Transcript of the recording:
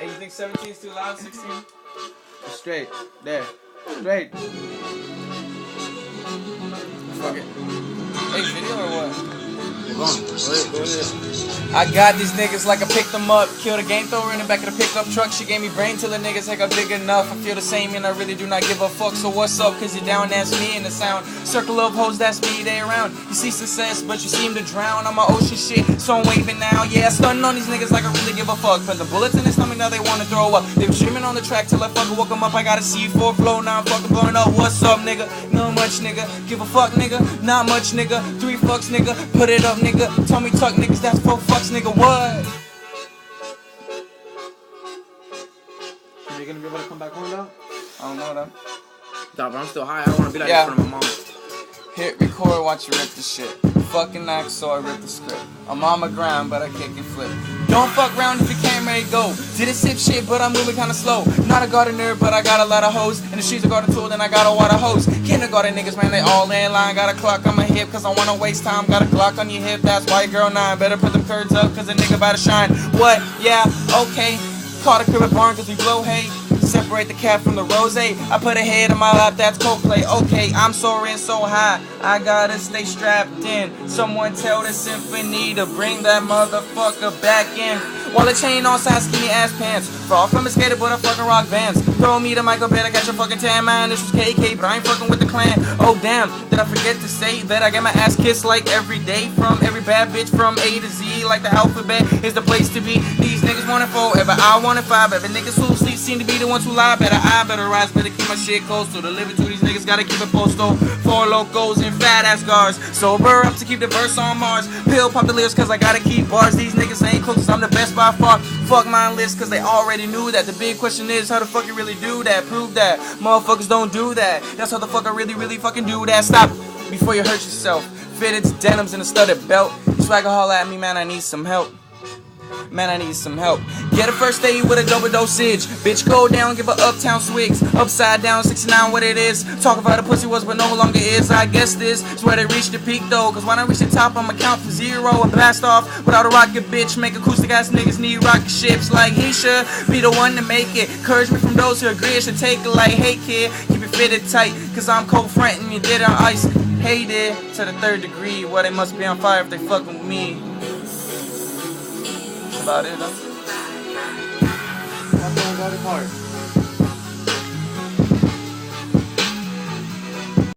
Hey, you think 17 is too loud? 16? Straight. There. Straight. Fuck it. Hey, video or what? Go ahead. I got these niggas like I picked them up. Killed a game thrower in the back of the pickup truck. She gave me brain till the niggas like I'm big enough. I feel the same and I really do not give a fuck. So what's up? Cause you're down, that's me in the sound. Circle of hoes, that's me, they around. You see success, but you seem to drown. I'm a ocean shit, so I'm waving now. Yeah, stunning on these niggas like I really give a fuck. Put the bullets in their stomach, now they wanna throw up. They were streaming on the track till I fucking woke them up. I got a C4 flow, now I'm fucking blowing up. What's up, nigga? Not much, nigga. Give a fuck, nigga. Not much, nigga. 3 fucks, nigga. Put it up, nigga. Tell me tuck, niggas, that's 4 fucks, nigga. What? You gonna be able to come back home now? I don't know that. Dog, but I'm still high. I don't want to be like that in front of my mom. Hit record, watch you rip the shit. Fucking act, so I rip the script. I'm on my grind, but I kick and flip. Don't fuck around if you can't ready to go. Did it sip shit, but I'm moving kinda slow. Not a gardener, but I got a lot of hoes. And if she's a garden tool, then I got a water hose. Kindergarten niggas, man, they all in line. Got a clock on my hip, cause I wanna waste time. Got a Glock on your hip, that's why girl 9. Better put them curds up, cause a nigga about to shine. What? Yeah, okay. Caught a crib at barn, cause we blow hay. Separate the cat from the rose. I put a head in my lap, that's Coldplay. Okay, I'm soaring so high, I gotta stay strapped in. Someone tell the symphony to bring that motherfucker back in. While the chain on side skinny ass pants. Fall from a skater, but I fucking rock bands. Throw me the Michael Better, catch a fucking tan man. This was KK, but I ain't fucking with the clan. Oh damn, did I forget to say that I get my ass kissed like every day from every bad bitch from A to Z. Like the alphabet is the place to be. These niggas want it forever, I want it 5. Every niggas who sleep seem to be the ones who lie. I better rise, better keep my shit coastal. Deliver to these niggas, gotta keep it postal. 4 locos and fat ass guards. Sober up to keep the verse on Mars. Pill pop the lyrics cause I gotta keep bars. These niggas ain't close, I'm the best by far. Fuck my list cause they already knew that. The big question is how the fuck you really do that? Prove that. Motherfuckers don't do that. That's how the fuck I really fucking do that. Stop before you hurt yourself. Fitted denims and a studded belt. You swagger holla at me, man, I need some help. Man, I need some help. Get a first aid with a double dosage. Bitch, go down, give a uptown swigs. Upside down, 69, what it is. Talk about a pussy was, but no longer is. I guess this is where they reach the peak, though. Cause when I reach the top, I'ma count from 0 and blast off without a rocket, bitch. Make acoustic ass niggas need rocket ships. Like he should be the one to make it. Encouragement from those who agree, it should take it like, hey kid, keep it fitted tight. Cause I'm cold frontin', you did on ice. Hated to the 3rd degree. Well, they must be on fire if they fucking with me. About it, though. That's the part.